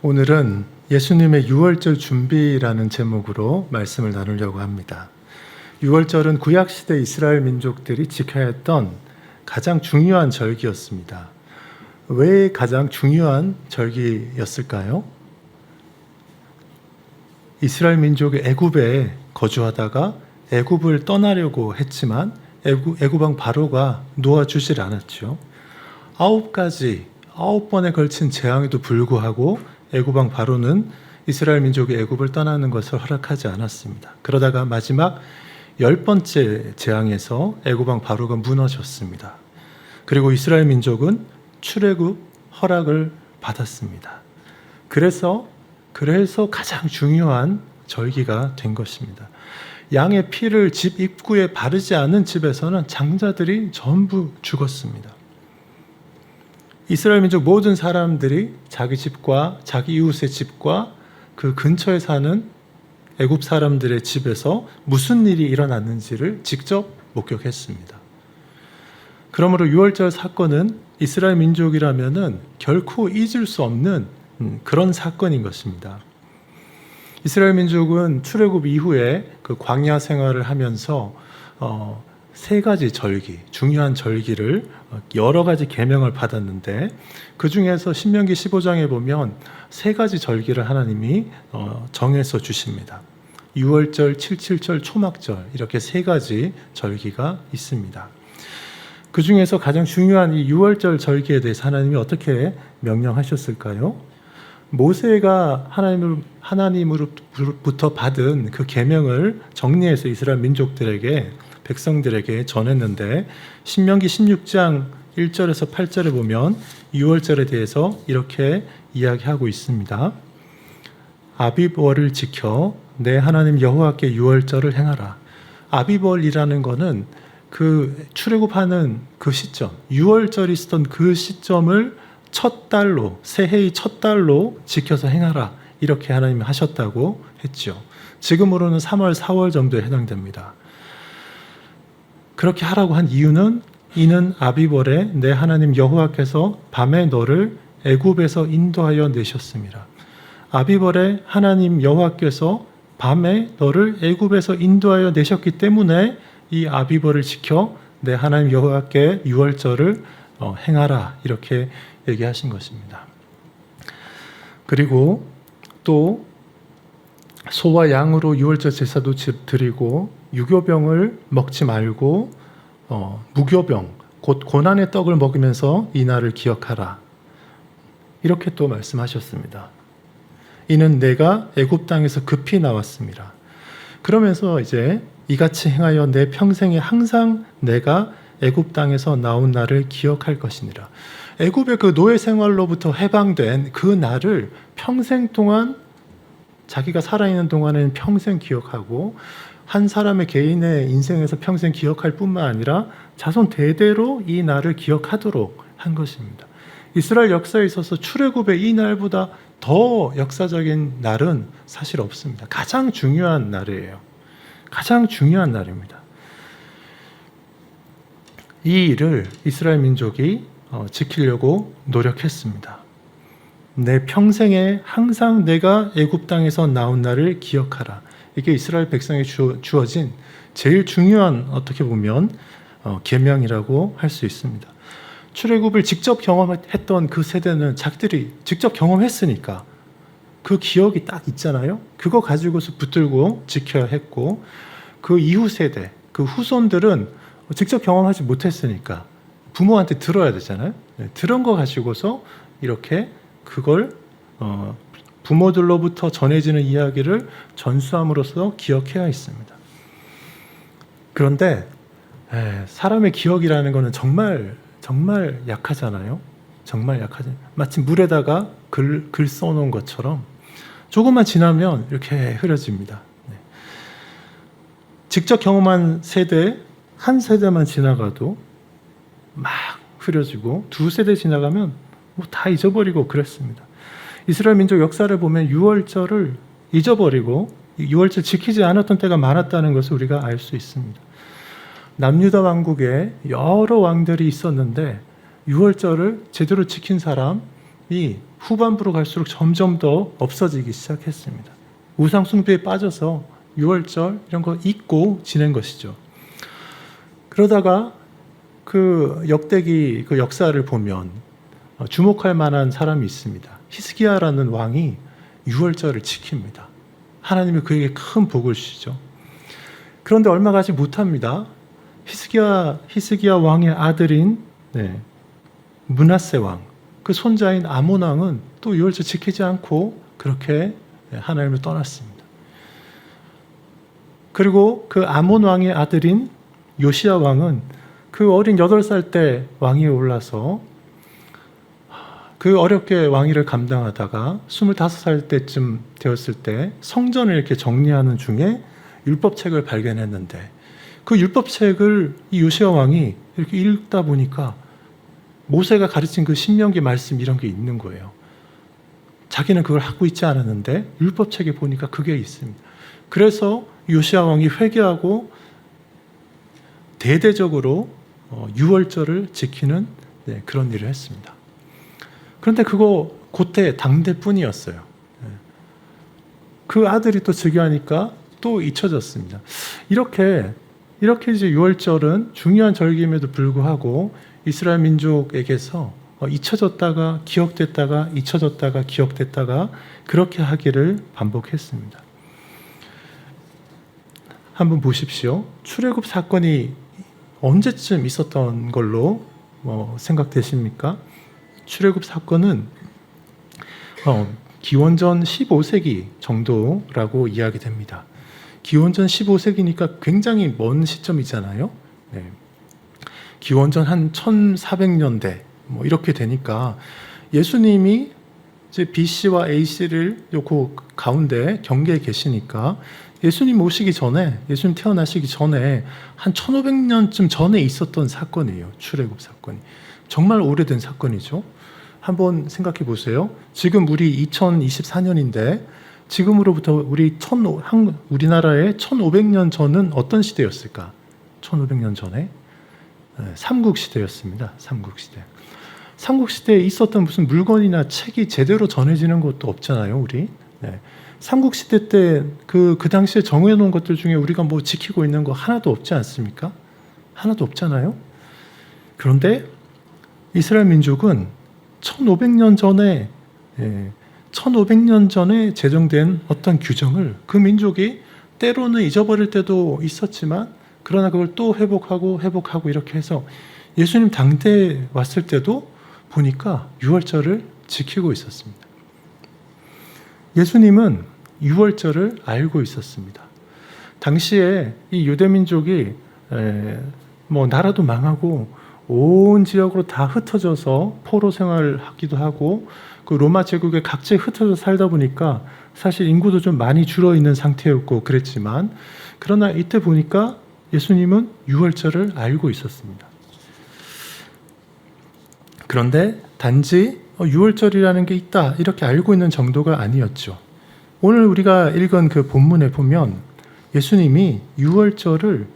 오늘은 예수님의 유월절 준비라는 제목으로 말씀을 나누려고 합니다. 유월절은 구약시대 이스라엘 민족들이 지켜야 했던 가장 중요한 절기였습니다. 왜 가장 중요한 절기였을까요? 이스라엘 민족이 애굽에 거주하다가 애굽을 떠나려고 했지만 애굽 왕 바로가 놓아주질 않았죠. 9번에 걸친 재앙에도 불구하고 애굽 왕 바로는 이스라엘 민족이 애굽을 떠나는 것을 허락하지 않았습니다. 그러다가 마지막 10번째 재앙에서 애굽 왕 바로가 무너졌습니다. 그리고 이스라엘 민족은 출애굽 허락을 받았습니다. 그래서 가장 중요한 절기가 된 것입니다. 양의 피를 집 입구에 바르지 않은 집에서는 장자들이 전부 죽었습니다. 이스라엘 민족 모든 사람들이 자기 집과 자기 이웃의 집과 그 근처에 사는 애굽 사람들의 집에서 무슨 일이 일어났는지를 직접 목격했습니다. 그러므로 유월절 사건은 이스라엘 민족이라면은 결코 잊을 수 없는 그런 사건인 것입니다. 이스라엘 민족은 출애굽 이후에 그 광야 생활을 하면서 세 가지 절기, 중요한 절기를 여러 가지 계명을 받았는데 그 중에서 신명기 15장에 보면 세 가지 절기를 하나님이 정해서 주십니다. 유월절, 칠칠절, 초막절 이렇게 세 가지 절기가 있습니다. 그 중에서 가장 중요한 이 유월절 절기에 대해서 하나님이 어떻게 명령하셨을까요? 모세가 하나님으로부터 받은 그 계명을 정리해서 이스라엘 민족들에게 백성들에게 전했는데 신명기 16장 1절에서 8절에 보면 유월절에 대해서 이렇게 이야기하고 있습니다. 아비벌을 지켜 내 하나님 여호와께 유월절을 행하라. 아비벌이라는 것은 그 출애굽하는 그 시점, 유월절이 있었던 그 시점을 첫 달로, 새해의 첫 달로 지켜서 행하라. 이렇게 하나님이 하셨다고 했죠. 지금으로는 3월, 4월 정도에 해당됩니다. 그렇게 하라고 한 이유는 이는 아비벌에 내 하나님 여호와께서 밤에 너를 애굽에서 인도하여 내셨습니다. 아비벌에 하나님 여호와께서 밤에 너를 애굽에서 인도하여 내셨기 때문에 이 아비벌을 지켜 내 하나님 여호와께 유월절을 행하라 이렇게 얘기하신 것입니다. 그리고 또 소와 양으로 유월절 제사도 드리고 유교병을 먹지 말고 무교병 곧 고난의 떡을 먹으면서 이 날을 기억하라 이렇게 또 말씀하셨습니다. 이는 내가 애굽 땅에서 급히 나왔습니다. 그러면서 이제 이같이 행하여 내 평생에 항상 내가 애굽 땅에서 나온 날을 기억할 것이니라. 애굽의 그 노예 생활로부터 해방된 그 날을 평생 동안 자기가 살아있는 동안에는 평생 기억하고 한 사람의 개인의 인생에서 평생 기억할 뿐만 아니라 자손 대대로 이 날을 기억하도록 한 것입니다. 이스라엘 역사에 있어서 출애굽의 이 날보다 더 역사적인 날은 사실 없습니다. 가장 중요한 날이에요. 가장 중요한 날입니다. 이 일을 이스라엘 민족이 지키려고 노력했습니다. 내 평생에 항상 내가 애굽 땅에서 나온 날을 기억하라. 이게 이스라엘 백성에 주어진 제일 중요한 어떻게 보면 계명이라고 할 수 있습니다. 출애굽을 직접 경험했던 그 세대는 자기들이 직접 경험했으니까 그 기억이 딱 있잖아요. 그거 가지고서 붙들고 지켜야 했고 그 이후 세대, 그 후손들은 직접 경험하지 못했으니까 부모한테 들어야 되잖아요. 들은 거 가지고서 이렇게 그걸 부모들로부터 전해지는 이야기를 전수함으로써 기억해야 했습니다. 그런데 사람의 기억이라는 것은 정말 약하잖아요. 정말 약하죠. 마치 물에다가 글 써놓은 것처럼 조금만 지나면 이렇게 흐려집니다. 직접 경험한 세대, 한 세대만 지나가도 막 흐려지고 두 세대 지나가면 다 잊어버리고 그랬습니다. 이스라엘 민족 역사를 보면 유월절을 잊어버리고 유월절 지키지 않았던 때가 많았다는 것을 우리가 알 수 있습니다. 남유다 왕국에 여러 왕들이 있었는데 유월절을 제대로 지킨 사람 후반부로 갈수록 점점 더 없어지기 시작했습니다. 우상 숭배에 빠져서 유월절 이런 거 잊고 지낸 것이죠. 그러다가 그 역대기 그 역사를 보면 주목할 만한 사람이 있습니다. 히스기야라는 왕이 유월절을 지킵니다. 하나님이 그에게 큰 복을 주시죠. 그런데 얼마 가지 못합니다. 히스기야 왕의 아들인 므낫세 왕, 그 손자인 아몬 왕은 또 유월절 지키지 않고 그렇게 하나님을 떠났습니다. 그리고 그 아몬 왕의 아들인 요시야 왕은 그 어린 8살 때 왕위에 올라서 그 어렵게 왕위를 감당하다가 25살 때쯤 되었을 때 성전을 이렇게 정리하는 중에 율법책을 발견했는데 그 율법책을 이 요시야 왕이 이렇게 읽다 보니까 모세가 가르친 그 신명기 말씀 이런 게 있는 거예요. 자기는 그걸 하고 있지 않았는데 율법책에 보니까 그게 있습니다. 그래서 요시야 왕이 회개하고 대대적으로 유월절을 지키는 그런 일을 했습니다. 그런데 그거 그때 당대뿐이었어요. 그 아들이 또 즉위하니까 또 잊혀졌습니다. 이렇게 이제 유월절은 중요한 절기임에도 불구하고 이스라엘 민족에게서 잊혀졌다가 기억됐다가 잊혀졌다가 기억됐다가 그렇게 하기를 반복했습니다. 한번 보십시오. 출애굽 사건이 언제쯤 있었던 걸로 생각되십니까? 출애굽 사건은 기원전 15세기 정도라고 이야기됩니다. 기원전 15세기니까 굉장히 먼 시점이잖아요. 기원전 한 1400년대 이렇게 되니까 예수님이 이제 BC와 AC를 그 가운데 경계에 계시니까 예수님 오시기 전에, 예수님 태어나시기 전에 한 1500년쯤 전에 있었던 사건이에요. 출애굽 사건이. 정말 오래된 사건이죠. 한번 생각해 보세요. 지금 우리 2024년인데 지금으로부터 우리나라의 1500년 전은 어떤 시대였을까? 1500년 전에 삼국시대였습니다. 삼국시대. 삼국시대에 있었던 무슨 물건이나 책이 제대로 전해지는 것도 없잖아요, 우리. 삼국시대 때 그 당시에 정해놓은 것들 중에 우리가 뭐 지키고 있는 거 하나도 없지 않습니까? 하나도 없잖아요. 그런데 이스라엘 민족은 1500년 전에 제정된 어떤 규정을 그 민족이 때로는 잊어버릴 때도 있었지만 그러나 그걸 또 회복하고 이렇게 해서 예수님 당대에 왔을 때도 보니까 유월절을 지키고 있었습니다. 예수님은 유월절을 알고 있었습니다. 당시에 이 유대민족이 나라도 망하고 온 지역으로 다 흩어져서 포로 생활을 하기도 하고 그 로마 제국에 각지에 흩어져 살다 보니까 사실 인구도 좀 많이 줄어 있는 상태였고 그랬지만 그러나 이때 보니까 예수님은 유월절을 알고 있었습니다. 그런데 단지 유월절이라는 게 있다 이렇게 알고 있는 정도가 아니었죠. 오늘 우리가 읽은 그 본문에 보면 예수님이 유월절을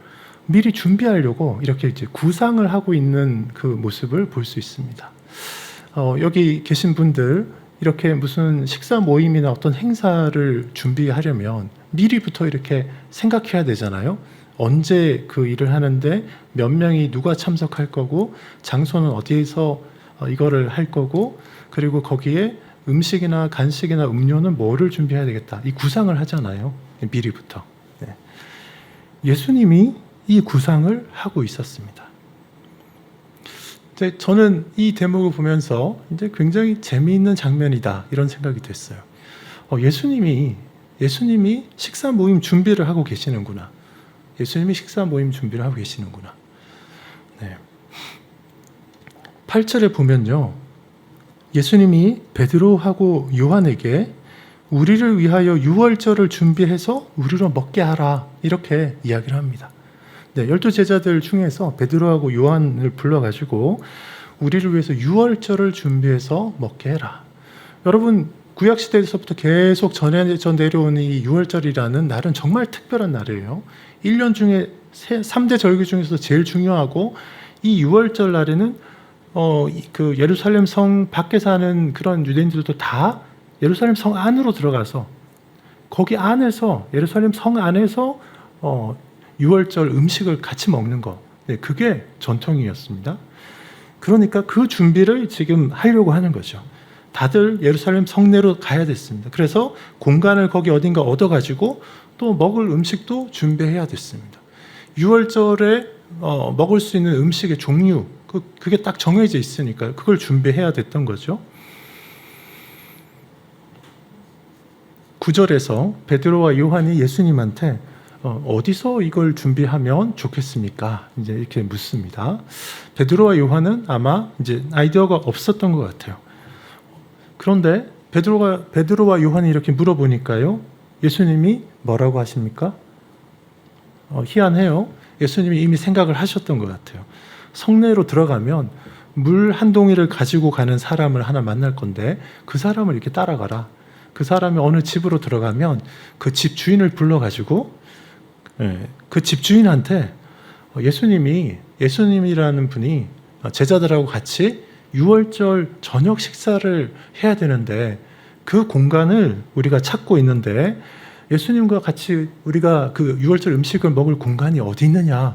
미리 준비하려고 이렇게 이제 구상을 하고 있는 그 모습을 볼 수 있습니다. 여기 계신 분들 이렇게 무슨 식사 모임이나 어떤 행사를 준비하려면 미리부터 이렇게 생각해야 되잖아요. 언제 그 일을 하는데 몇 명이 누가 참석할 거고 장소는 어디에서 이거를 할 거고 그리고 거기에 음식이나 간식이나 음료는 뭐를 준비해야 되겠다. 이 구상을 하잖아요. 미리부터. 예수님이 이 구상을 하고 있었습니다. 저는 이 대목을 보면서 이제 굉장히 재미있는 장면이다 이런 생각이 됐어요. 예수님이 식사 모임 준비를 하고 계시는구나. 예수님이 식사 모임 준비를 하고 계시는구나. 8절에 보면요. 예수님이 베드로하고 요한에게 우리를 위하여 유월절을 준비해서 우리로 먹게 하라 이렇게 이야기를 합니다. 12제자들 중에서 베드로하고 요한을 불러가지고 우리를 위해서 유월절을 준비해서 먹게 해라. 여러분 구약시대에서부터 계속 전해져 내려오는 이 유월절이라는 날은 정말 특별한 날이에요. 1년 중에 3대 절기 중에서 제일 중요하고 이 유월절 날에는 그 예루살렘 성 밖에 사는 그런 유대인들도 다 예루살렘 성 안으로 들어가서 거기 안에서 예루살렘 성 안에서 유월절 음식을 같이 먹는 거, 네, 그게 전통이었습니다. 그러니까 그 준비를 지금 하려고 하는 거죠. 다들 예루살렘 성내로 가야 됐습니다. 그래서 공간을 거기 어딘가 얻어가지고 또 먹을 음식도 준비해야 됐습니다. 유월절에 먹을 수 있는 음식의 종류, 그게 딱 정해져 있으니까 그걸 준비해야 됐던 거죠. 9절에서 베드로와 요한이 예수님한테 어디서 이걸 준비하면 좋겠습니까? 이제 이렇게 묻습니다. 베드로와 요한은 아마 이제 아이디어가 없었던 것 같아요. 그런데 베드로와 요한이 이렇게 물어보니까요, 예수님이 뭐라고 하십니까? 희한해요. 예수님이 이미 생각을 하셨던 것 같아요. 성내로 들어가면 물 한 동이를 가지고 가는 사람을 하나 만날 건데 그 사람을 이렇게 따라가라. 그 사람이 어느 집으로 들어가면 그 집 주인을 불러가지고 그 집주인한테 예수님이라는 분이 제자들하고 같이 유월절 저녁 식사를 해야 되는데 그 공간을 우리가 찾고 있는데 예수님과 같이 우리가 그 유월절 음식을 먹을 공간이 어디 있느냐,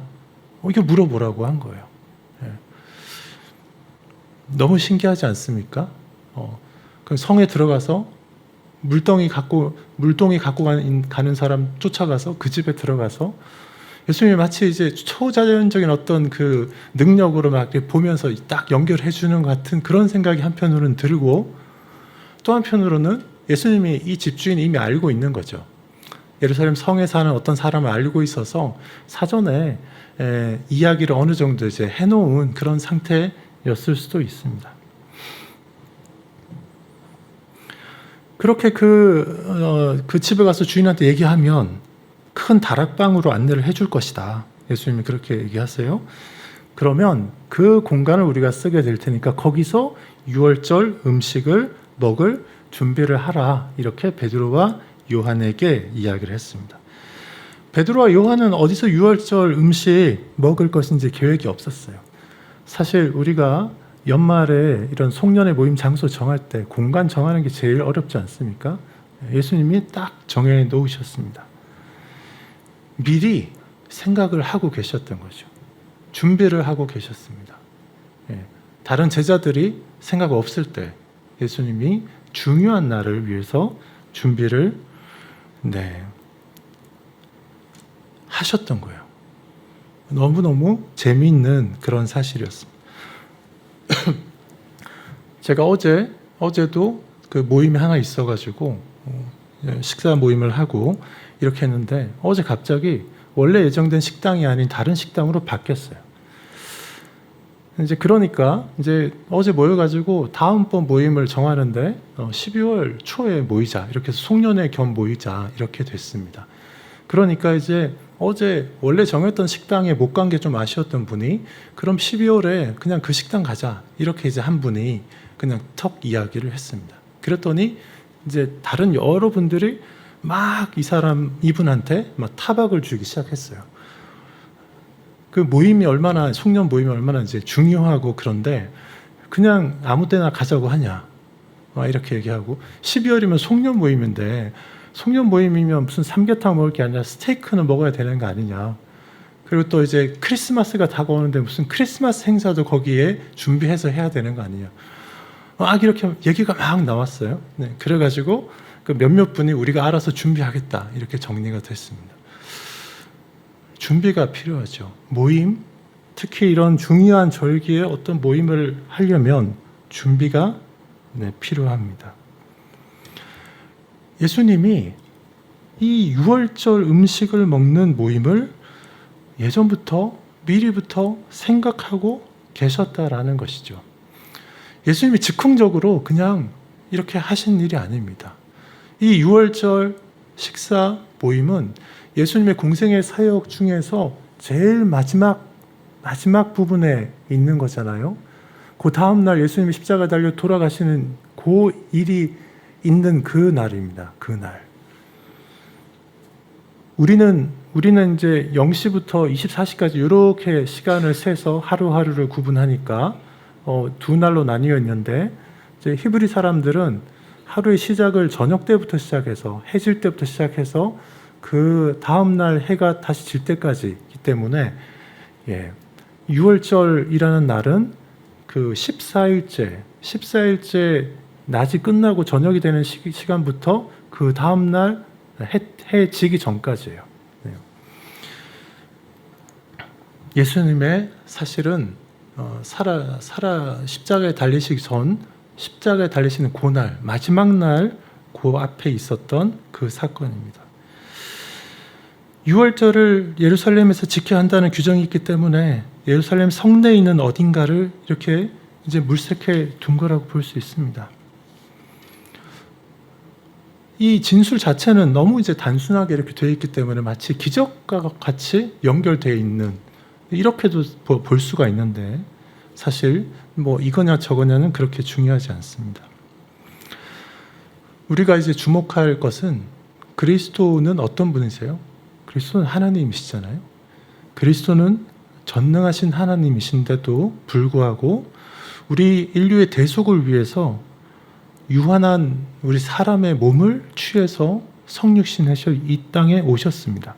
이게 물어보라고 한 거예요. 너무 신기하지 않습니까? 그 성에 들어가서 물동이 갖고 가는 사람 쫓아가서 그 집에 들어가서 예수님이 마치 이제 초자연적인 어떤 그 능력으로 막 보면서 딱 연결해 주는 것 같은 그런 생각이 한편으로는 들고, 또 한편으로는 예수님이 이 집주인이 이미 알고 있는 거죠. 예루살렘 성에 사는 어떤 사람을 알고 있어서 사전에 이야기를 어느 정도 이제 해놓은 그런 상태였을 수도 있습니다. 그렇게 그 집에 가서 주인한테 얘기하면 큰 다락방으로 안내를 해줄 것이다. 예수님이 그렇게 얘기하세요. 그러면 그 공간을 우리가 쓰게 될 테니까 거기서 유월절 음식을 먹을 준비를 하라. 이렇게 베드로와 요한에게 이야기를 했습니다. 베드로와 요한은 어디서 유월절 음식 먹을 것인지 계획이 없었어요. 사실 우리가 연말에 이런 송년회 모임 장소 정할 때 공간 정하는 게 제일 어렵지 않습니까? 예수님이 딱 정해 놓으셨습니다. 미리 생각을 하고 계셨던 거죠. 준비를 하고 계셨습니다. 다른 제자들이 생각 없을 때 예수님이 중요한 날을 위해서 준비를 하셨던 거예요. 너무너무 재미있는 그런 사실이었습니다. 제가 어제도 그 모임이 하나 있어가지고 식사 모임을 하고 이렇게 했는데 어제 갑자기 원래 예정된 식당이 아닌 다른 식당으로 바뀌었어요. 이제 그러니까 이제 어제 모여가지고 다음번 모임을 정하는데 12월 초에 모이자, 이렇게 해서 송년회 겸 모이자 이렇게 됐습니다. 그러니까 이제 어제 원래 정했던 식당에 못 간 게 좀 아쉬웠던 분이 그럼 12월에 그냥 그 식당 가자, 이렇게 이제 한 분이 그냥 턱 이야기를 했습니다. 그랬더니 이제 다른 여러분들이 막 이분한테 막 타박을 주기 시작했어요. 그 모임이 송년 모임이 얼마나 이제 중요하고 그런데 그냥 아무 때나 가자고 하냐, 이렇게 얘기하고, 12월이면 송년 모임인데 송년 모임이면 무슨 삼계탕 먹을 게 아니라 스테이크는 먹어야 되는 거 아니냐. 그리고 또 이제 크리스마스가 다가오는데 무슨 크리스마스 행사도 거기에 준비해서 해야 되는 거 아니냐. 이렇게 얘기가 막 나왔어요. 그래가지고 그 몇몇 분이 우리가 알아서 준비하겠다, 이렇게 정리가 됐습니다. 준비가 필요하죠. 모임, 특히 이런 중요한 절기에 어떤 모임을 하려면 준비가 필요합니다. 예수님이 이 유월절 음식을 먹는 모임을 예전부터 미리부터 생각하고 계셨다라는 것이죠. 예수님이 즉흥적으로 그냥 이렇게 하신 일이 아닙니다. 이 유월절 식사 모임은 예수님의 공생의 사역 중에서 제일 마지막 부분에 있는 거잖아요. 그 다음날 예수님이 십자가 달려 돌아가시는 그 일이 있는 그 날입니다. 그 날. 우리는 이제 0시부터 24시까지 이렇게 시간을 세서 하루하루를 구분하니까 두 날로 나뉘어 있는데 이제 히브리 사람들은 하루의 시작을 저녁 때부터 시작해서 해질 때부터 시작해서 그 다음 날 해가 다시 질 때까지이기 때문에 6월절이라는 날은 그 14일째 낮이 끝나고 저녁이 되는 시간부터 그 다음 날 해 지기 전까지예요. 예수님의 사실은 십자가에 달리시기 전 십자가에 달리시는 그날 마지막 날 그 앞에 있었던 그 사건입니다. 6월절을 예루살렘에서 지켜야 한다는 규정이 있기 때문에 예루살렘 성내에 있는 어딘가를 이렇게 이제 물색해 둔 거라고 볼 수 있습니다. 이 진술 자체는 너무 이제 단순하게 이렇게 되어 있기 때문에 마치 기적과 같이 연결되어 있는 이렇게도 볼 수가 있는데 사실 뭐 이거냐 저거냐는 그렇게 중요하지 않습니다. 우리가 이제 주목할 것은 그리스도는 어떤 분이세요? 그리스도는 하나님이시잖아요. 그리스도는 전능하신 하나님이신데도 불구하고 우리 인류의 대속을 위해서 유한한 우리 사람의 몸을 취해서 성육신하셔 이 땅에 오셨습니다.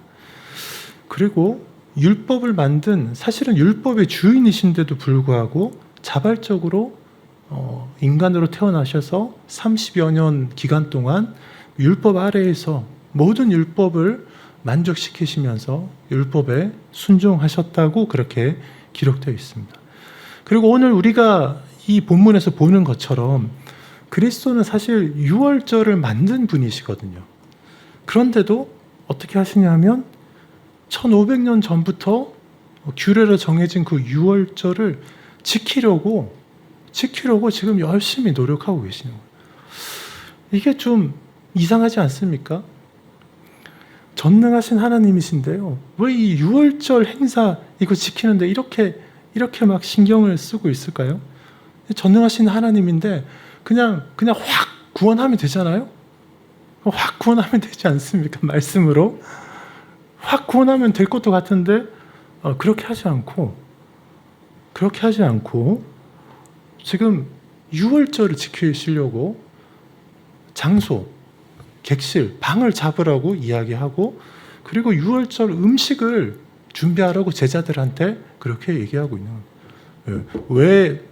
그리고 율법을 만든 사실은 율법의 주인이신데도 불구하고 자발적으로 인간으로 태어나셔서 30여 년 기간 동안 율법 아래에서 모든 율법을 만족시키시면서 율법에 순종하셨다고 그렇게 기록되어 있습니다. 그리고 오늘 우리가 이 본문에서 보는 것처럼 그리스도는 사실 유월절을 만든 분이시거든요. 그런데도 어떻게 하시냐면 1500년 전부터 규례로 정해진 그 유월절을 지키려고 지금 열심히 노력하고 계시는 거예요. 이게 좀 이상하지 않습니까? 전능하신 하나님이신데요. 왜 이 유월절 행사 이거 지키는데 이렇게 막 신경을 쓰고 있을까요? 전능하신 하나님인데 그냥 확 구원하면 되잖아요. 확 구원하면 되지 않습니까? 말씀으로 확 구원하면 될 것도 같은데 그렇게 하지 않고 지금 유월절을 지키시려고 장소, 객실, 방을 잡으라고 이야기하고 그리고 유월절 음식을 준비하라고 제자들한테 그렇게 얘기하고 있는 거예요. 왜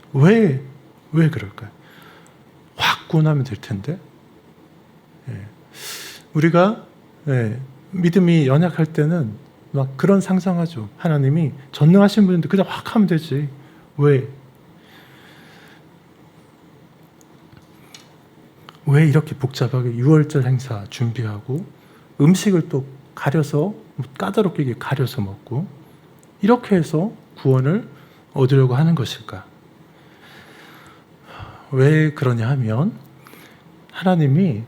그럴까요? 확 구원하면 될 텐데. 우리가 믿음이 연약할 때는 막 그런 상상하죠. 하나님이 전능하신 분인데 그냥 확 하면 되지. 왜 이렇게 복잡하게 유월절 행사 준비하고 음식을 또 가려서 까다롭게 가려서 먹고 이렇게 해서 구원을 얻으려고 하는 것일까? 왜 그러냐 하면 하나님은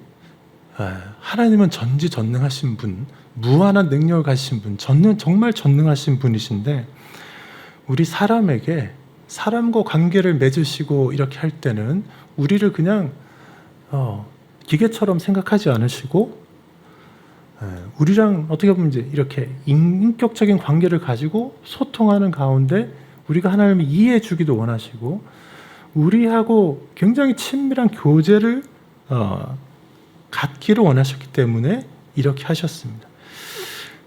전지전능하신 분, 무한한 능력을 가지신 분, 정말 전능하신 분이신데 우리 사람에게 사람과 관계를 맺으시고 이렇게 할 때는 우리를 그냥 기계처럼 생각하지 않으시고 우리랑 어떻게 보면 이제 이렇게 인격적인 관계를 가지고 소통하는 가운데 우리가 하나님을 이해해 주기도 원하시고 우리하고 굉장히 친밀한 교제를 갖기를 원하셨기 때문에 이렇게 하셨습니다.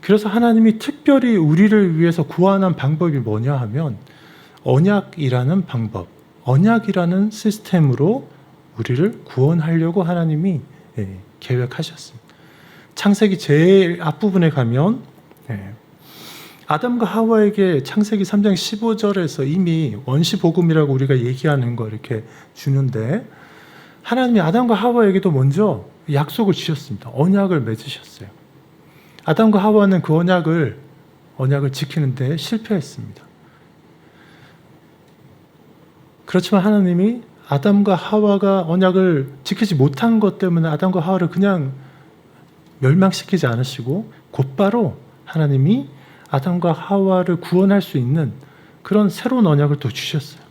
그래서 하나님이 특별히 우리를 위해서 구원한 방법이 뭐냐 하면 언약이라는 방법, 언약이라는 시스템으로 우리를 구원하려고 하나님이 계획하셨습니다. 창세기 제일 앞부분에 가면 아담과 하와에게 창세기 3장 15절에서 이미 원시복음이라고 우리가 얘기하는 거 이렇게 주는데 하나님이 아담과 하와에게도 먼저 약속을 주셨습니다. 언약을 맺으셨어요. 아담과 하와는 그 언약을 지키는데 실패했습니다. 그렇지만 하나님이 아담과 하와가 언약을 지키지 못한 것 때문에 아담과 하와를 그냥 멸망시키지 않으시고 곧바로 하나님이 아담과 하와를 구원할 수 있는 그런 새로운 언약을 또 주셨어요.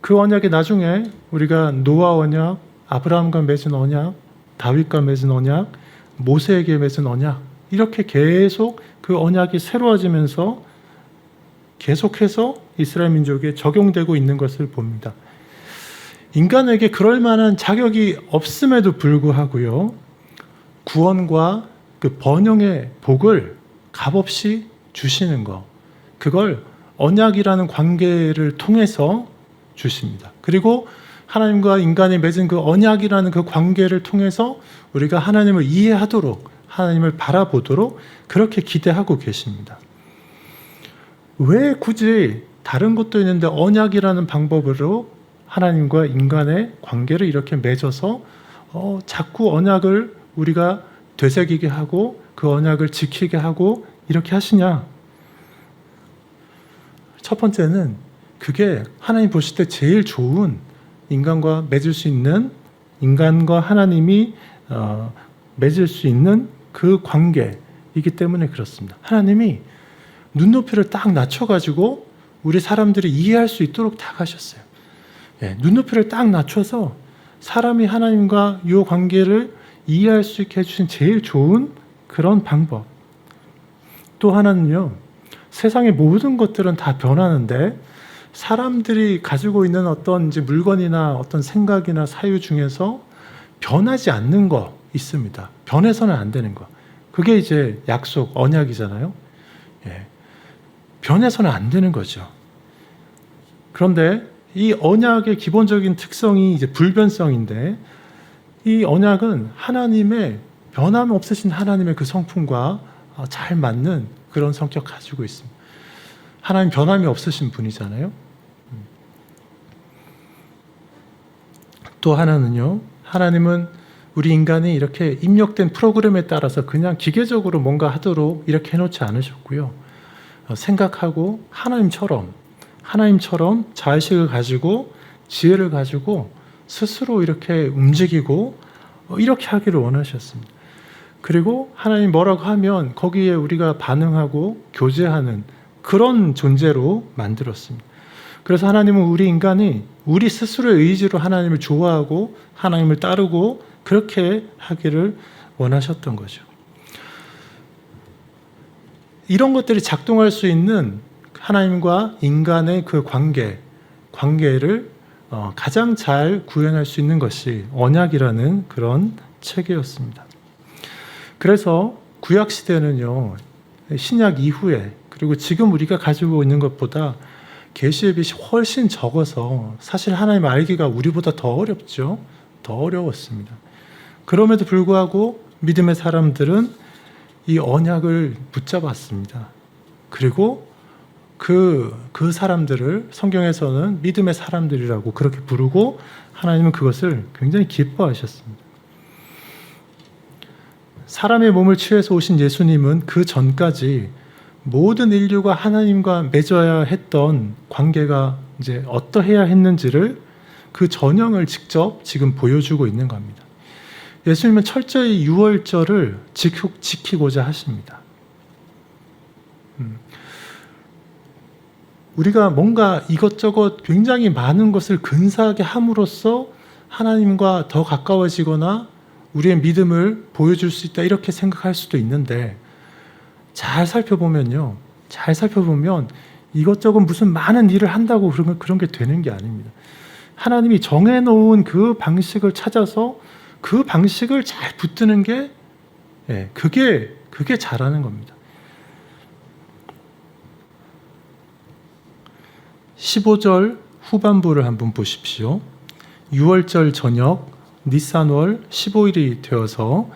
그 언약이 나중에 우리가 노아 언약, 아브라함과 맺은 언약, 다윗과 맺은 언약, 모세에게 맺은 언약 이렇게 계속 그 언약이 새로워지면서 계속해서 이스라엘 민족에 적용되고 있는 것을 봅니다. 인간에게 그럴 만한 자격이 없음에도 불구하고요, 구원과 그 번영의 복을 값없이 주시는 것, 그걸 언약이라는 관계를 통해서 주십니다. 그리고 하나님과 인간이 맺은 그 언약이라는 그 관계를 통해서 우리가 하나님을 이해하도록, 하나님을 바라보도록 그렇게 기대하고 계십니다. 왜 굳이 다른 것도 있는데 언약이라는 방법으로 하나님과 인간의 관계를 이렇게 맺어서 자꾸 언약을 우리가 되새기게 하고 그 언약을 지키게 하고 이렇게 하시냐? 첫 번째는 그게 하나님 보실 때 제일 좋은 인간과 맺을 수 있는, 인간과 하나님이 맺을 수 있는 그 관계이기 때문에 그렇습니다. 하나님이 눈높이를 딱 낮춰가지고 우리 사람들이 이해할 수 있도록 딱 하셨어요. 눈높이를 딱 낮춰서 사람이 하나님과 이 관계를 이해할 수 있게 해주신 제일 좋은 그런 방법. 또 하나는요, 세상의 모든 것들은 다 변하는데 사람들이 가지고 있는 어떤 이제 물건이나 어떤 생각이나 사유 중에서 변하지 않는 거 있습니다. 변해서는 안 되는 거. 그게 이제 약속, 언약이잖아요. 변해서는 안 되는 거죠. 그런데 이 언약의 기본적인 특성이 이제 불변성인데, 이 언약은 하나님의 변함 없으신 하나님의 그 성품과 잘 맞는 그런 성격 가지고 있습니다. 하나님 변함이 없으신 분이잖아요. 또 하나는요, 하나님은 우리 인간이 이렇게 입력된 프로그램에 따라서 그냥 기계적으로 뭔가 하도록 이렇게 해놓지 않으셨고요. 생각하고 하나님처럼 자의식을 가지고 지혜를 가지고 스스로 이렇게 움직이고 이렇게 하기를 원하셨습니다. 그리고 하나님 뭐라고 하면 거기에 우리가 반응하고 교제하는 그런 존재로 만들었습니다. 그래서 하나님은 우리 인간이 우리 스스로의 의지로 하나님을 좋아하고 하나님을 따르고 그렇게 하기를 원하셨던 거죠. 이런 것들이 작동할 수 있는 하나님과 인간의 그 관계를 가장 잘 구현할 수 있는 것이 언약이라는 그런 체계였습니다. 그래서 구약 시대는요, 신약 이후에 그리고 지금 우리가 가지고 있는 것보다 계시의 빛이 훨씬 적어서 사실 하나님 알기가 우리보다 더 어렵죠. 더 어려웠습니다. 그럼에도 불구하고 믿음의 사람들은 이 언약을 붙잡았습니다. 그리고 그 사람들을 성경에서는 믿음의 사람들이라고 그렇게 부르고 하나님은 그것을 굉장히 기뻐하셨습니다. 사람의 몸을 취해서 오신 예수님은 그 전까지 모든 인류가 하나님과 맺어야 했던 관계가 이제 어떠해야 했는지를 그 전형을 직접 지금 보여주고 있는 겁니다. 예수님은 철저히 유월절을 지키고자 하십니다. 우리가 뭔가 이것저것 굉장히 많은 것을 근사하게 함으로써 하나님과 더 가까워지거나 우리의 믿음을 보여줄 수 있다 이렇게 생각할 수도 있는데, 잘 살펴보면 이것저것 무슨 많은 일을 한다고 그런 게 되는 게 아닙니다. 하나님이 정해놓은 그 방식을 찾아서 그 방식을 잘 붙드는 게 그게 잘하는 겁니다. 15절 후반부를 한번 보십시오. 6월절 저녁 니산월 15일이 되어서,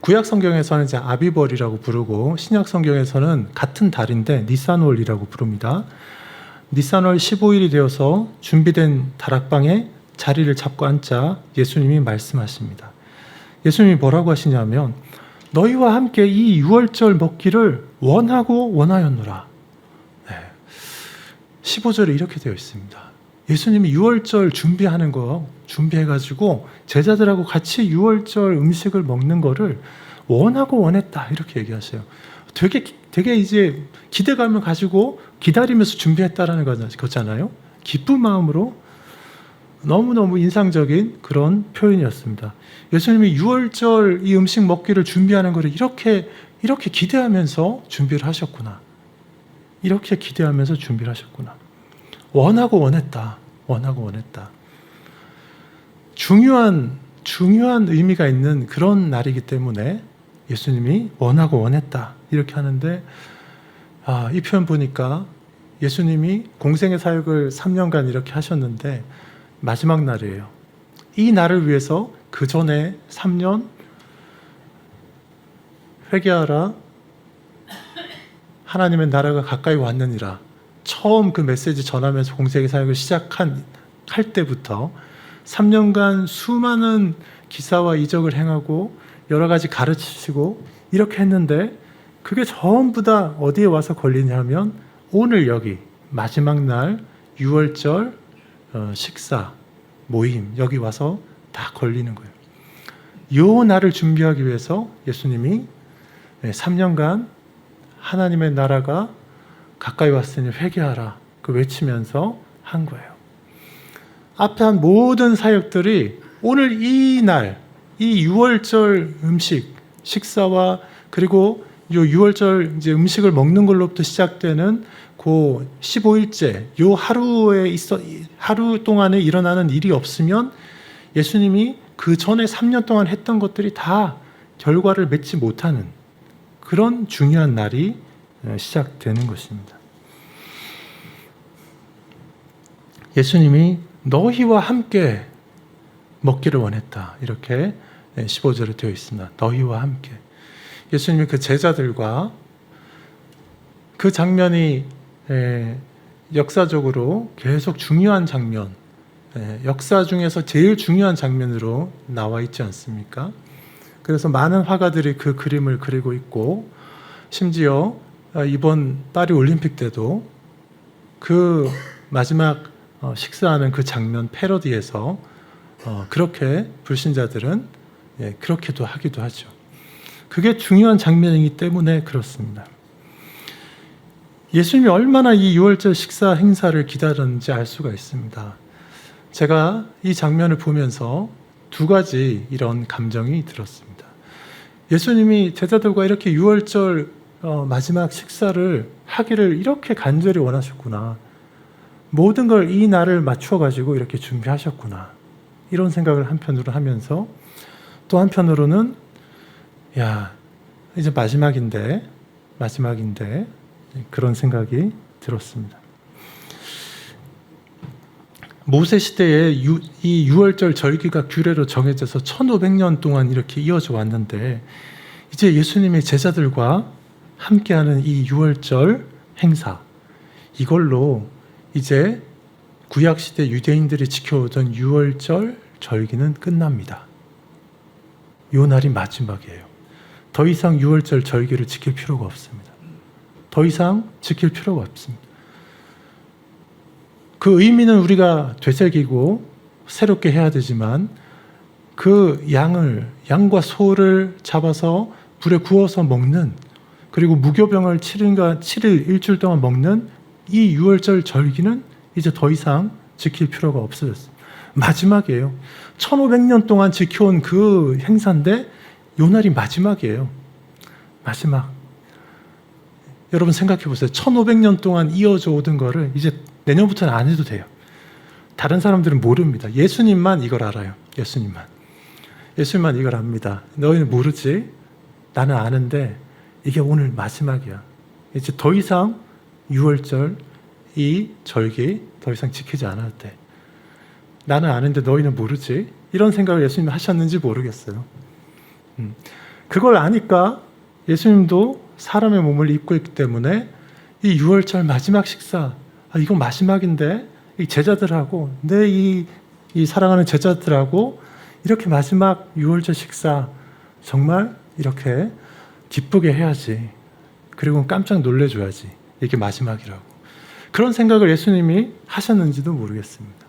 구약 성경에서는 이제 아비벌이라고 부르고 신약 성경에서는 같은 달인데 니산월이라고 부릅니다. 니산월 15일이 되어서 준비된 다락방에 자리를 잡고 앉자 예수님이 말씀하십니다. 예수님이 뭐라고 하시냐면, 너희와 함께 이 유월절 먹기를 원하고 원하였노라. 15절에 이렇게 되어 있습니다. 예수님이 유월절 준비해가지고 제자들하고 같이 유월절 음식을 먹는 거를 원하고 원했다 이렇게 얘기하세요. 되게 이제 기대감을 가지고 기다리면서 준비했다라는 거잖아요. 기쁜 마음으로. 너무너무 인상적인 그런 표현이었습니다. 예수님이 유월절 이 음식 먹기를 준비하는 것을 이렇게 기대하면서 준비를 하셨구나. 이렇게 기대하면서 준비를 하셨구나. 원하고 원했다. 원하고 원했다. 중요한 의미가 있는 그런 날이기 때문에 예수님이 원하고 원했다. 이렇게 하는데, 이 표현 보니까 예수님이 공생의 사역을 3년간 이렇게 하셨는데 마지막 날이에요. 이 날을 위해서 그 전에 3년 회개하라, 하나님의 나라가 가까이 왔느니라, 처음 그 메시지 전하면서 공생의 사역을 할 때부터 3년간 수많은 기사와 이적을 행하고 여러 가지 가르치시고 이렇게 했는데, 그게 전부 다 어디에 와서 걸리냐면 오늘 여기 마지막 날 6월절 식사 모임, 여기 와서 다 걸리는 거예요. 요 날을 준비하기 위해서 예수님이 3년간 하나님의 나라가 가까이 왔으니 회개하라, 그 외치면서 한 거예요. 앞에 한 모든 사역들이 오늘 이 날, 이 6월절 음식, 식사와 그리고 요 6월절 이제 음식을 먹는 걸로부터 시작되는 그 15일째, 요 하루 동안에 일어나는 일이 없으면 예수님이 그 전에 3년 동안 했던 것들이 다 결과를 맺지 못하는 그런 중요한 날이 시작되는 것입니다. 예수님이 너희와 함께 먹기를 원했다. 이렇게 15절에 되어 있습니다. 너희와 함께. 예수님이 그 제자들과, 그 장면이 역사적으로 계속 중요한 장면, 역사 중에서 제일 중요한 장면으로 나와 있지 않습니까? 그래서 많은 화가들이 그 그림을 그리고 있고, 심지어 이번 파리 올림픽 때도 그 마지막 식사하는 그 장면 패러디에서 그렇게 불신자들은 그렇게도 하기도 하죠. 그게 중요한 장면이기 때문에 그렇습니다. 예수님이 얼마나 이 6월절 식사 행사를 기다렸는지 알 수가 있습니다. 제가 이 장면을 보면서 두 가지 이런 감정이 들었습니다. 예수님이 제자들과 이렇게 6월절 마지막 식사를 하기를 이렇게 간절히 원하셨구나. 모든 걸 이 날을 맞춰 가지고 이렇게 준비하셨구나. 이런 생각을 한편으로 하면서, 또 한편으로는 이제 마지막인데 그런 생각이 들었습니다. 모세 시대에 이 6월절 절기가 규례로 정해져서 1500년 동안 이렇게 이어져 왔는데, 이제 예수님의 제자들과 함께하는 이 6월절 행사, 이걸로 이제 구약시대 유대인들이 지켜오던 6월절 절기는 끝납니다. 요 날이 마지막이에요. 더 이상 6월절 절기를 지킬 필요가 없습니다. 더 이상 지킬 필요가 없습니다. 그 의미는 우리가 되새기고 새롭게 해야 되지만, 그 양과 소를 잡아서 불에 구워서 먹는, 그리고 무교병을 7일 일주일 동안 먹는 이 6월절 절기는 이제 더 이상 지킬 필요가 없어졌습니다. 마지막이에요. 1500년 동안 지켜온 그 행사인데 요 날이 마지막이에요. 마지막. 여러분 생각해 보세요. 1500년 동안 이어져 오던 거를 이제 내년부터는 안 해도 돼요. 다른 사람들은 모릅니다. 예수님만 이걸 알아요. 예수님만 이걸 압니다. 너희는 모르지? 나는 아는데 이게 오늘 마지막이야. 이제 더 이상 6월절 이 절기 더 이상 지키지 않아도 돼. 나는 아는데 너희는 모르지? 이런 생각을 예수님이 하셨는지 모르겠어요. 그걸 아니까 예수님도 사람의 몸을 입고 있기 때문에 이 6월절 마지막 식사, 이건 마지막인데 이 제자들하고 이 사랑하는 제자들하고 이렇게 마지막 6월절 식사 정말 이렇게 기쁘게 해야지. 그리고 깜짝 놀래줘야지. 이게 마지막이라고. 그런 생각을 예수님이 하셨는지도 모르겠습니다.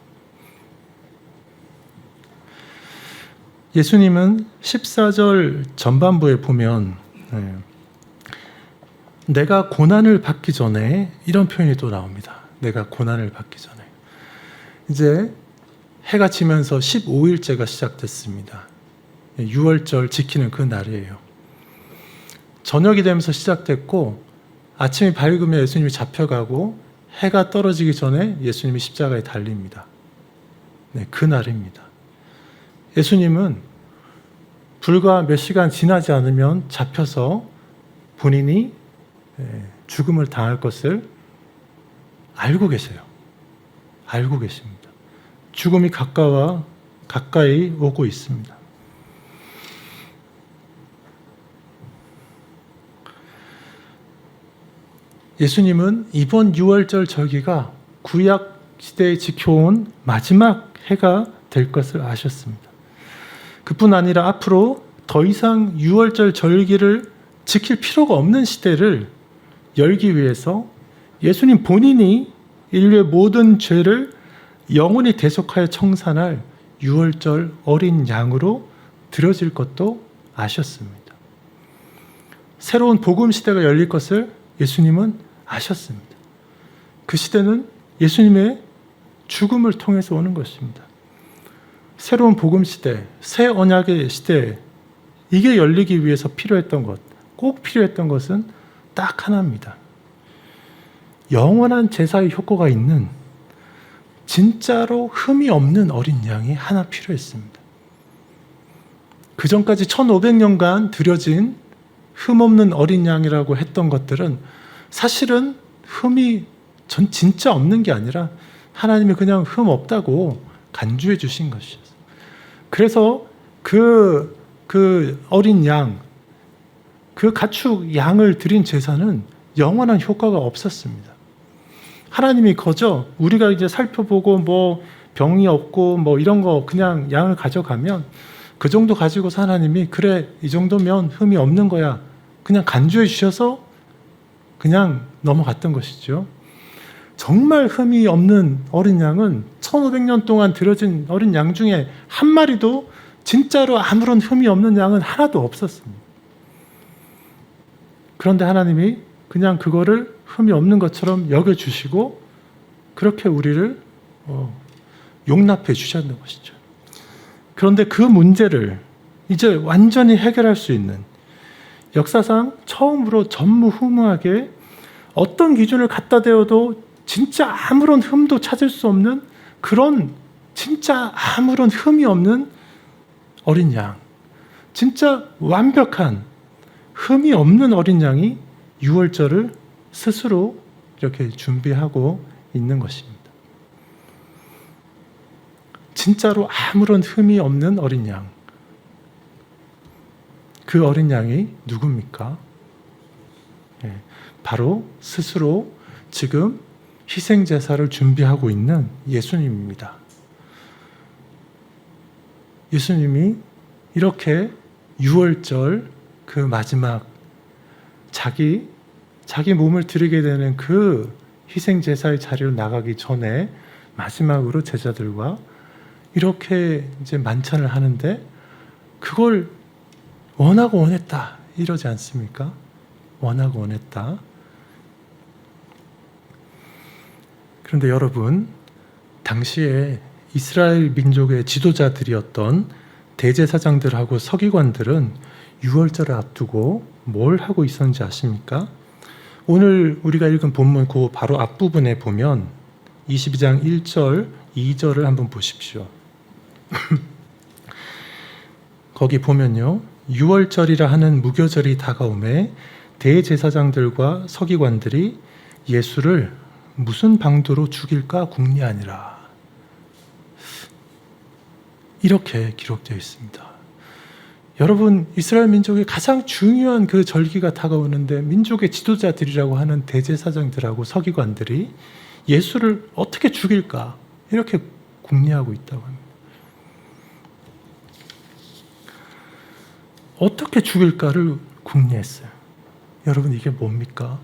예수님은 14절 전반부에 보면 내가 고난을 받기 전에, 이런 표현이 또 나옵니다. 내가 고난을 받기 전에. 이제 해가 지면서 15일째가 시작됐습니다. 6월절 지키는 그 날이에요. 저녁이 되면서 시작됐고 아침이 밝으면 예수님이 잡혀가고 해가 떨어지기 전에 예수님이 십자가에 달립니다. 네, 그날입니다. 예수님은 불과 몇 시간 지나지 않으면 잡혀서 본인이 죽음을 당할 것을 알고 계세요. 알고 계십니다. 죽음이 가까이 오고 있습니다. 예수님은 이번 유월절 절기가 구약 시대에 지켜온 마지막 해가 될 것을 아셨습니다. 그뿐 아니라 앞으로 더 이상 유월절 절기를 지킬 필요가 없는 시대를 열기 위해서 예수님 본인이 인류의 모든 죄를 영원히 대속하여 청산할 유월절 어린 양으로 드려질 것도 아셨습니다. 새로운 복음 시대가 열릴 것을 예수님은 아셨습니다. 그 시대는 예수님의 죽음을 통해서 오는 것입니다. 새로운 복음 시대, 새 언약의 시대, 이게 열리기 위해서 필요했던 것, 꼭 필요했던 것은 딱 하나입니다. 영원한 제사의 효과가 있는 진짜로 흠이 없는 어린 양이 하나 필요했습니다. 그 전까지 1500년간 드려진 흠 없는 어린 양이라고 했던 것들은 사실은 흠이 진짜 없는 게 아니라 하나님이 그냥 흠 없다고 간주해 주신 것이었어요. 그래서 그 어린 양, 그 가축 양을 드린 제사는 영원한 효과가 없었습니다. 하나님이 거저 우리가 이제 살펴보고 뭐 병이 없고 뭐 이런 거 그냥 양을 가져가면 그 정도 가지고서 하나님이 그래 이 정도면 흠이 없는 거야 그냥 간주해 주셔서 그냥 넘어갔던 것이죠. 정말 흠이 없는 어린 양은 1500년 동안 드려진 어린 양 중에 한 마리도 진짜로 아무런 흠이 없는 양은 하나도 없었습니다. 그런데 하나님이 그냥 그거를 흠이 없는 것처럼 여겨주시고 그렇게 우리를 용납해 주셨는 것이죠. 그런데 그 문제를 이제 완전히 해결할 수 있는 역사상 처음으로 전무후무하게 어떤 기준을 갖다 대어도 진짜 아무런 흠도 찾을 수 없는 그런 진짜 아무런 흠이 없는 어린 양, 진짜 완벽한 흠이 없는 어린 양이 유월절을 스스로 이렇게 준비하고 있는 것입니다. 진짜로 아무런 흠이 없는 어린 양. 그 어린 양이 누굽니까? 바로 스스로 지금 희생제사를 준비하고 있는 예수님입니다. 예수님이 이렇게 유월절 그 마지막 자기 몸을 드리게 되는 그 희생제사의 자리로 나가기 전에 마지막으로 제자들과 이렇게 이제 만찬을 하는데 그걸 원하고 원했다 이러지 않습니까? 원하고 원했다. 그런데 여러분, 당시에 이스라엘 민족의 지도자들이었던 대제사장들하고 서기관들은 유월절을 앞두고 뭘 하고 있었는지 아십니까? 오늘 우리가 읽은 본문 그 바로 앞부분에 보면 22장 1절, 2절을 한번 보십시오. 거기 보면요. 유월절이라 하는 무교절이 다가오매 대제사장들과 서기관들이 예수를 무슨 방도로 죽일까 궁리하니라. 이렇게 기록되어 있습니다. 여러분, 이스라엘 민족의 가장 중요한 그 절기가 다가오는데 민족의 지도자들이라고 하는 대제사장들하고 서기관들이 예수를 어떻게 죽일까 이렇게 궁리하고 있다고 합니다. 어떻게 죽일까를 궁리했어요. 여러분, 이게 뭡니까?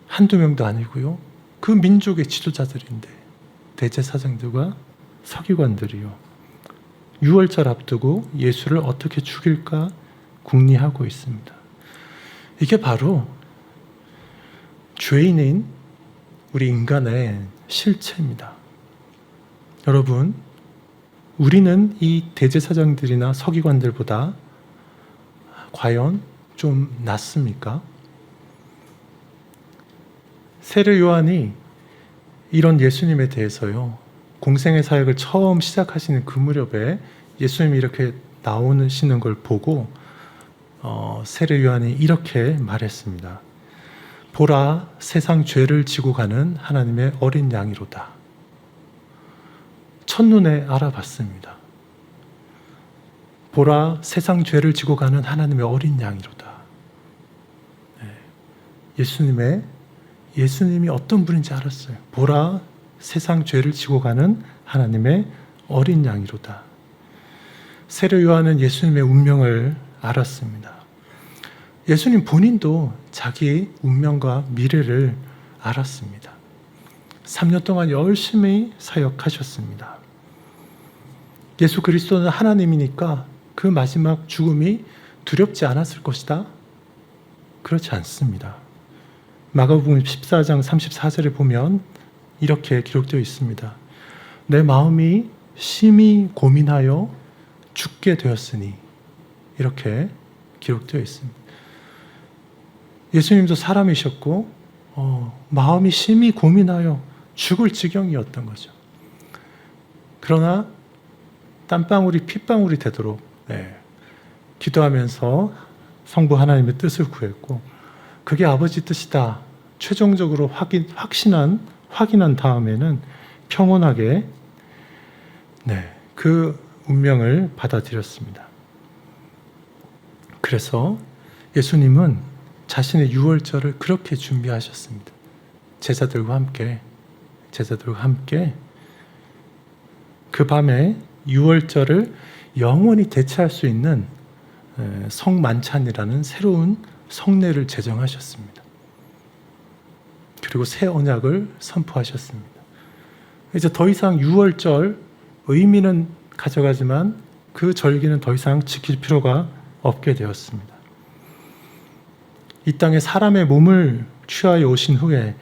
한두 명도 아니고요. 그 민족의 지도자들인데 대제사장들과 서기관들이요. 유월절 앞두고 예수를 어떻게 죽일까 궁리하고 있습니다. 이게 바로 죄인인 우리 인간의 실체입니다. 여러분, 우리는 이 대제사장들이나 서기관들보다 과연 좀 낫습니까? 세례 요한이 이런 예수님에 대해서요, 공생의 사역을 처음 시작하시는 그 무렵에 예수님이 이렇게 나오시는 걸 보고 세례 요한이 이렇게 말했습니다. 보라, 세상 죄를 지고 가는 하나님의 어린 양이로다. 첫눈에 알아봤습니다. 보라, 세상 죄를 지고 가는 하나님의 어린 양이로다. 예수님이 어떤 분인지 알았어요. 보라, 세상 죄를 지고 가는 하나님의 어린 양이로다. 세례 요한은 예수님의 운명을 알았습니다. 예수님 본인도 자기 운명과 미래를 알았습니다. 3년 동안 열심히 사역하셨습니다. 예수 그리스도는 하나님이니까 그 마지막 죽음이 두렵지 않았을 것이다? 그렇지 않습니다. 마가복음 14장 34절에 보면 이렇게 기록되어 있습니다. 내 마음이 심히 고민하여 죽게 되었으니, 이렇게 기록되어 있습니다. 예수님도 사람이셨고 마음이 심히 고민하여 죽을 지경이었던 거죠. 그러나 땀방울이 핏방울이 되도록 기도하면서 성부 하나님의 뜻을 구했고, 그게 아버지 뜻이다 최종적으로 확인한 다음에는 평온하게 그 운명을 받아들였습니다. 그래서 예수님은 자신의 유월절을 그렇게 준비하셨습니다. 제자들과 함께 그 밤에 유월절을 영원히 대체할 수 있는 성만찬이라는 새로운 성례를 제정하셨습니다. 그리고 새 언약을 선포하셨습니다. 이제 더 이상 유월절 의미는 가져가지만 그 절기는 더 이상 지킬 필요가 없게 되었습니다. 이 땅에 사람의 몸을 취하여 오신 후에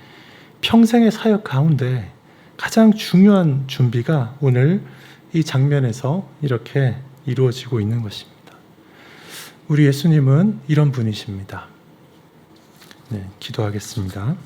평생의 사역 가운데 가장 중요한 준비가 오늘 이 장면에서 이렇게 이루어지고 있는 것입니다. 우리 예수님은 이런 분이십니다. 기도하겠습니다.